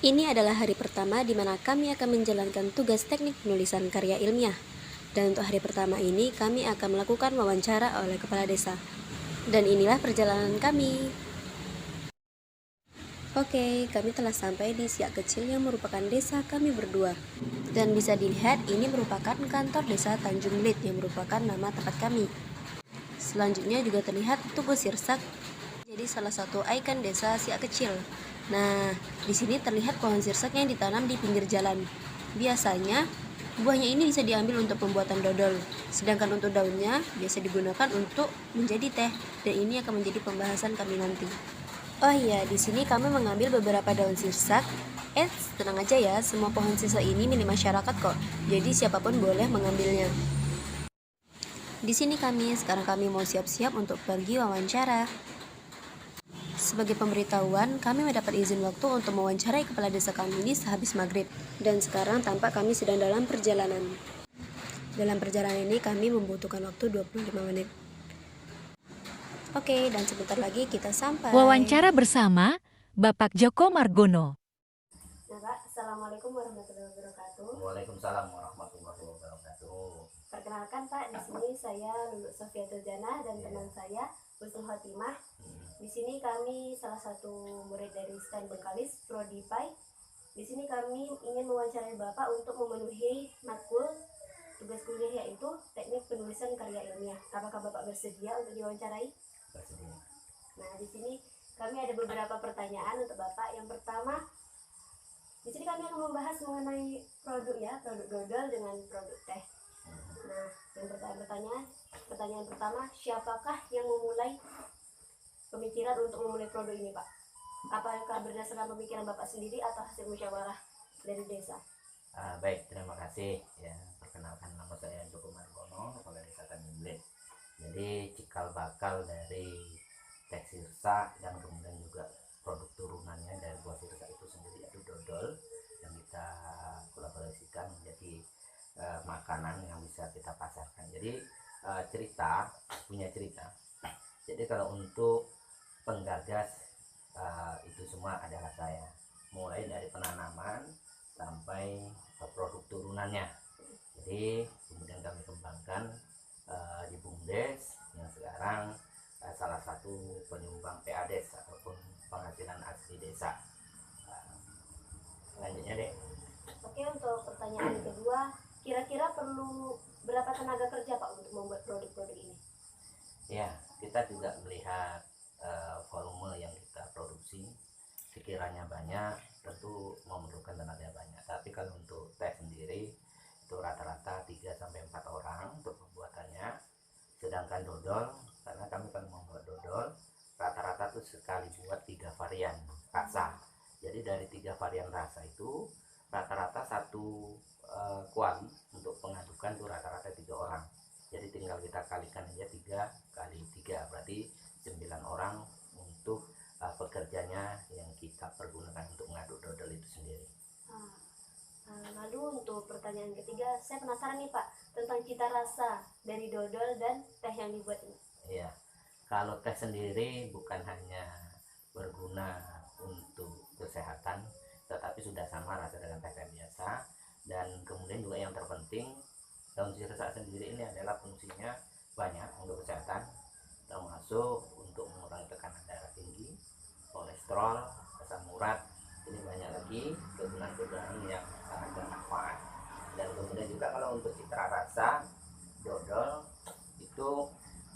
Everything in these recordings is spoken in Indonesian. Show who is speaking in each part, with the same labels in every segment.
Speaker 1: Ini adalah hari pertama di mana kami akan menjalankan tugas teknik penulisan karya ilmiah. Dan untuk hari pertama ini kami akan melakukan wawancara oleh kepala desa. Dan inilah perjalanan kami. Oke, kami telah sampai di Siak Kecil yang merupakan desa kami berdua. Dan bisa dilihat ini merupakan kantor desa Tanjung Blit yang merupakan nama tempat kami. Selanjutnya juga terlihat Tugu Sirsak, jadi salah satu ikon desa Siak Kecil. Nah, di sini terlihat pohon sirsak yang ditanam di pinggir jalan. Biasanya, buahnya ini bisa diambil untuk pembuatan dodol. Sedangkan untuk daunnya biasa digunakan untuk menjadi teh. Dan ini akan menjadi pembahasan kami nanti. Oh iya, di sini kami mengambil beberapa daun sirsak. Tenang aja ya, semua pohon sirsak ini milik masyarakat kok. Jadi siapapun boleh mengambilnya. Di sini sekarang kami mau siap-siap untuk pergi wawancara. Sebagai pemberitahuan, kami mendapat izin waktu untuk mewawancarai kepala desa kami ini sehabis maghrib. Dan sekarang tampak kami sedang dalam perjalanan. Dalam perjalanan ini kami membutuhkan waktu 25 menit. Oke, dan sebentar lagi kita sampai.
Speaker 2: Wawancara bersama Bapak Joko Margono.
Speaker 1: Nah, Kak, Assalamualaikum warahmatullahi wabarakatuh.
Speaker 3: Waalaikumsalam warahmatullahi wabarakatuh.
Speaker 1: Perkenalkan Pak, di sini saya Lulu Sofiatul Jana dan teman saya Husnul Khotimah. Di sini kami salah satu murid dari STEM Bengkalis, Prodi PAI. Di sini kami ingin mewawancarai Bapak untuk memenuhi matkul tugas kuliah yaitu teknik penulisan karya ilmiah. Apakah Bapak bersedia untuk diwawancarai?
Speaker 3: Bersedia.
Speaker 1: Nah, di sini kami ada beberapa pertanyaan untuk Bapak. Yang pertama, di sini kami akan membahas mengenai produk dodol dengan produk teh. Nah, yang pertanyaan pertama, siapakah yang memulai pemikiran untuk memulai produk ini, Pak? Apakah berdasarkan pemikiran Bapak sendiri atau hasil musyawarah dari desa?
Speaker 3: Baik, terima kasih. Ya, perkenalkan nama saya Joko Margono, Kepala Desa Tanjung Blit. Jadi cikal bakal dari teh sirsak dan kemudian juga produk turunannya dari buah sirsak itu sendiri yaitu dodol yang kita kolaborasikan menjadi makanan yang bisa kita pasarkan. Jadi punya cerita. Jadi kalau untuk penggagas itu semua adalah saya, mulai dari penanaman sampai produk turunannya. Jadi kemudian kami kembangkan di BUMDes yang sekarang salah satu penyumbang PADES ataupun penghasilan asli desa. Lanjutnya deh.
Speaker 1: Oke, untuk pertanyaan kedua, kira-kira perlu berapa tenaga kerja Pak untuk membuat produk-produk ini?
Speaker 3: Ya, kita juga melihat volume yang kita produksi. Sekiranya banyak, tentu memerlukan tenaga banyak. Tapi kalau untuk teh sendiri itu rata-rata 3-4 orang untuk pembuatannya. Sedangkan dodol, karena kami kalau membuat dodol rata-rata tuh sekali buat 3 varian rasa. Jadi dari 3 varian rasa itu rata-rata satu kuali untuk pengadukan itu rata-rata 3 orang. Jadi tinggal kita kalikan aja 3 kali 3, berarti 9 orang untuk pekerjanya yang kita pergunakan untuk ngaduk dodol itu sendiri.
Speaker 1: Lalu untuk pertanyaan ketiga, saya penasaran nih Pak tentang cita rasa dari dodol dan teh yang dibuat ini.
Speaker 3: Iya, kalau teh sendiri bukan hanya berguna untuk kesehatan, tetapi sudah sama rasa dengan teh biasa. Dan kemudian juga yang terpenting, daun sirsak sendiri ini adalah fungsinya banyak untuk kesehatan, termasuk untuk mengurangi tekanan darah tinggi, kolesterol, asam urat. Ini banyak lagi kegunaan-kegunaan yang sangat bermanfaat. Dan kemudian juga kalau untuk citra rasa dodol itu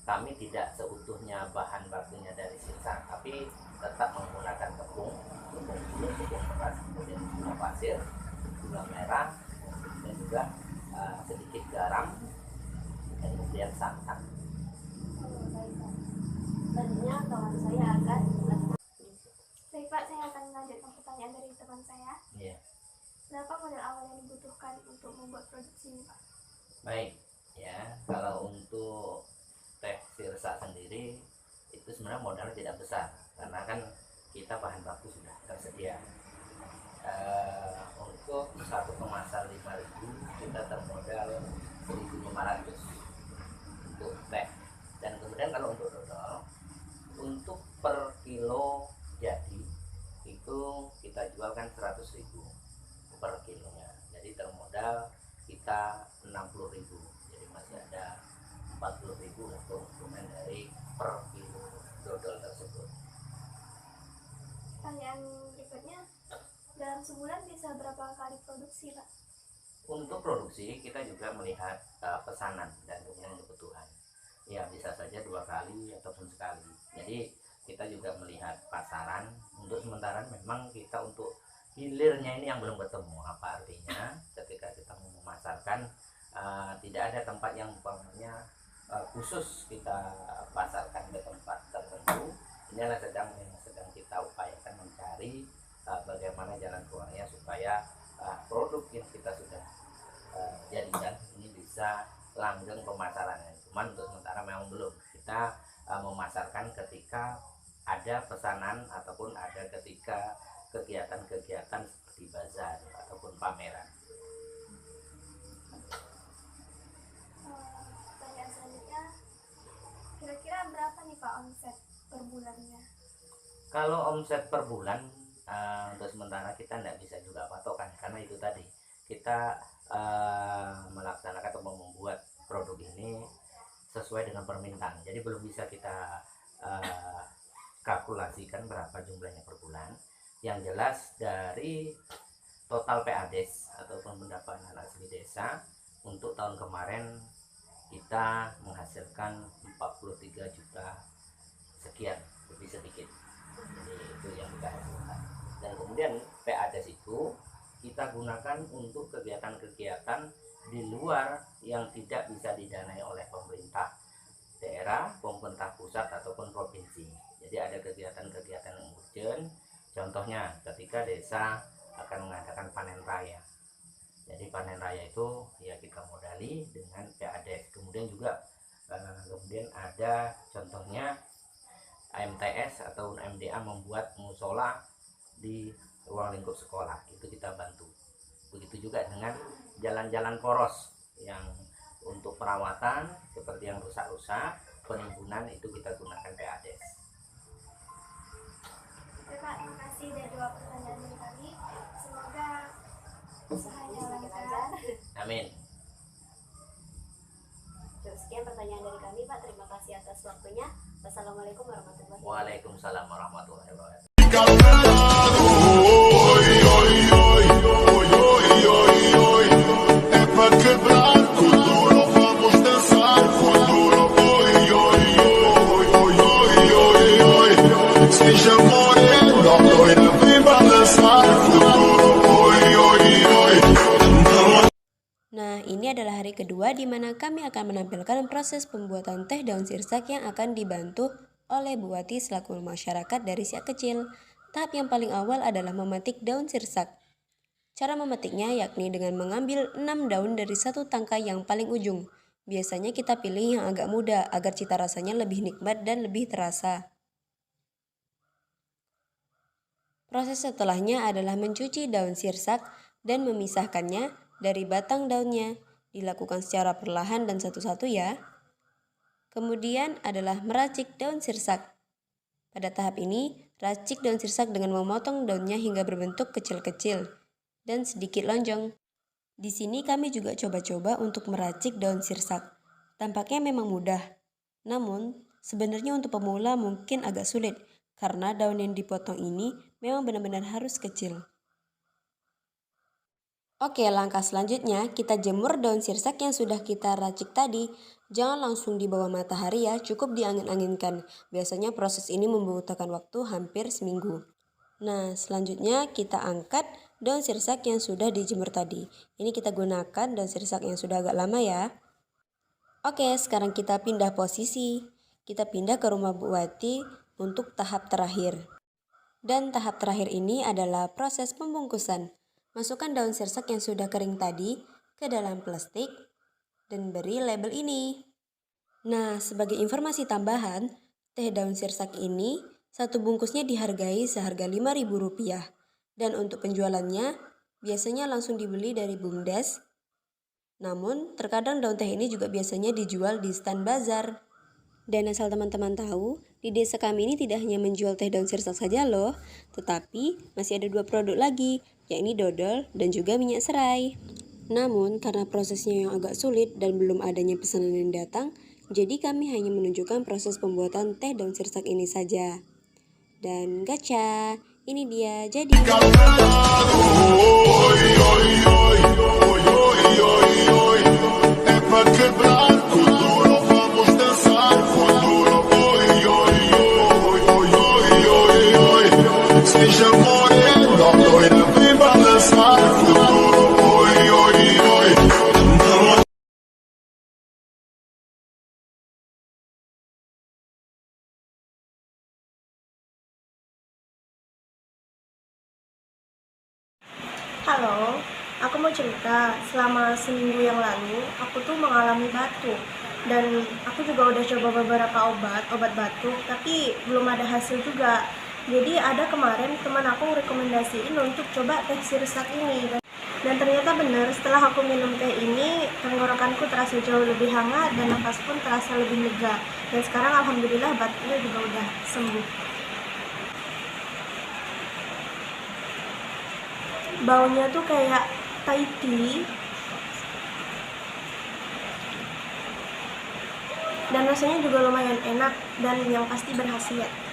Speaker 3: kami tidak seutuhnya bahan bakunya dari sirsak, tapi tetap menggunakan tepung bulu, tepung beras, kemudian gula pasir, gula merah, dan juga sedikit garam, dan kemudian santan.
Speaker 1: Selanjutnya kawan saya akan
Speaker 4: Baik Pak, saya akan melanjutkan pertanyaan dari teman saya.
Speaker 3: Iya.
Speaker 4: Berapa modal awal yang dibutuhkan untuk membuat produksi ini Pak?
Speaker 3: Baik, ya kalau untuk teh sirsak sendiri itu sebenarnya modalnya tidak besar karena kan kita bahan baku sudah tersedia. Untuk satu kemasan 5.000 kita termodal 1.500 untuk teh. Dan kemudian kalau untuk dodol, untuk per kilo jadi itu kita jual kan 100.000 per kilonya. Jadi termodal kita 60.000. Jadi masih ada 40.000 untuk konsumen dari per kilo dodol tersebut.
Speaker 4: Pertanyaan berikutnya, dalam sebulan bisa berapa kali produksi, Pak?
Speaker 3: Untuk produksi kita juga melihat pesanan dan kemudian kebutuhan. Ya bisa saja 2 kali ataupun sekali. Jadi kita juga melihat pasaran. Untuk sementara memang kita untuk hilirnya ini yang belum bertemu. Apa artinya? Ketika kita mau memasarkan, tidak ada tempat yang umpamanya khusus kita pasarkan ke tempat tertentu. Inilah yang sedang kita upayakan mencari bagaimana jalan keluarnya supaya produk yang kita sudah jadikan ini bisa langgeng pemasarannya. Cuman untuk sementara memang belum. Kita memasarkan ketika ada pesanan ataupun ada ketika kegiatan-kegiatan seperti bazar ataupun pameran.
Speaker 4: Pertanyaan selanjutnya, kira-kira berapa nih Pak omset per bulannya?
Speaker 3: Kalau omset per bulan untuk sementara kita tidak bisa juga patokan, karena itu tadi kita melaksanakan atau membuat produk ini sesuai dengan permintaan. Jadi belum bisa kita kalkulasikan berapa jumlahnya per bulan. Yang jelas dari total PADES ataupun pendapatan asli desa untuk tahun kemarin kita menghasilkan 43 juta sekian, lebih sedikit. Jadi itu yang kita hasilkan. Dan kemudian PADES itu kita gunakan untuk kegiatan-kegiatan di luar yang tidak bisa didanai oleh pemerintah daerah, pemerintah pusat ataupun provinsi. Jadi ada kegiatan-kegiatan yang urgent. Contohnya ketika desa akan mengadakan panen raya. Jadi panen raya itu ya kita modali dengan PADES. Kemudian juga kemudian ada contohnya AMTS atau MDA membuat musola di ruang lingkup sekolah, itu kita bantu. Begitu juga dengan jalan-jalan poros yang untuk perawatan seperti yang rusak-rusak, penimbunan itu kita gunakan PADES.
Speaker 4: Oke Pak, terima kasih sudah jawab pertanyaan dari kami. Semoga usahanya lancar.
Speaker 3: Amin.
Speaker 1: Sekian pertanyaan dari kami Pak, terima kasih atas waktunya. Wassalamualaikum warahmatullahi wabarakatuh.
Speaker 3: Waalaikumsalam warahmatullahi wabarakatuh.
Speaker 5: É pra quebrar com duro, vamos dançar com duro. Oi, oi, oi, oi, oi, oi, oi. Seja morena, loira, vem balançar com duro. Oi, oi, oi.
Speaker 1: Nah, ini adalah hari kedua di mana kami akan menampilkan proses pembuatan teh daun sirsak yang akan dibantu oleh Bu Wati selaku masyarakat dari Siak Kecil. Tahap yang paling awal adalah memetik daun sirsak. Cara memetiknya yakni dengan mengambil 6 daun dari satu tangkai yang paling ujung. Biasanya kita pilih yang agak muda agar cita rasanya lebih nikmat dan lebih terasa. Proses setelahnya adalah mencuci daun sirsak dan memisahkannya dari batang daunnya. Dilakukan secara perlahan dan satu-satu ya. Kemudian adalah meracik daun sirsak. Pada tahap ini, racik daun sirsak dengan memotong daunnya hingga berbentuk kecil-kecil dan sedikit lonjong. Di sini kami juga coba-coba untuk meracik daun sirsak. Tampaknya memang mudah. Namun, sebenarnya untuk pemula mungkin agak sulit karena daun yang dipotong ini memang benar-benar harus kecil. Oke, langkah selanjutnya kita jemur daun sirsak yang sudah kita racik tadi. Jangan langsung di bawah matahari ya, cukup diangin-anginkan. Biasanya proses ini membutuhkan waktu hampir seminggu. Nah, selanjutnya kita angkat daun sirsak yang sudah dijemur tadi. Ini kita gunakan daun sirsak yang sudah agak lama ya. Oke, sekarang kita pindah posisi. Kita pindah ke rumah Bu Wati untuk tahap terakhir. Dan tahap terakhir ini adalah proses pembungkusan. Masukkan daun sirsak yang sudah kering tadi ke dalam plastik dan beri label ini. Nah, sebagai informasi tambahan, teh daun sirsak ini satu bungkusnya dihargai seharga Rp5.000. Dan untuk penjualannya biasanya langsung dibeli dari BUMDes. Namun, terkadang daun teh ini juga biasanya dijual di stand bazar. Dan asal teman-teman tahu, Di desa kami ini tidak hanya menjual teh daun sirsak saja loh, tetapi masih ada 2 produk lagi, yakni dodol dan juga minyak serai. Namun, karena prosesnya yang agak sulit dan belum adanya pesanan yang datang, jadi kami hanya menunjukkan proses pembuatan teh daun sirsak ini saja. Dan gacha, ini dia jadi.
Speaker 5: É pra quebrar com duro, vamos dançar com duro. Oi, oi, oi, oi, oi, oi, oi. Seja morena, loira, vem balançar com duro. Oi, oi, oi.
Speaker 4: Halo, aku mau cerita. Selama seminggu yang lalu, aku tuh mengalami batuk. Dan aku juga udah coba beberapa obat batuk, tapi belum ada hasil juga. Jadi ada kemarin teman aku rekomendasiin untuk coba teh sirsak ini. Dan ternyata benar, setelah aku minum teh ini, tenggorokanku terasa jauh lebih hangat dan nafas pun terasa lebih lega. Dan sekarang alhamdulillah batuknya juga udah sembuh. Baunya tuh kayak Thai tea dan rasanya juga lumayan enak dan yang pasti berkhasiat.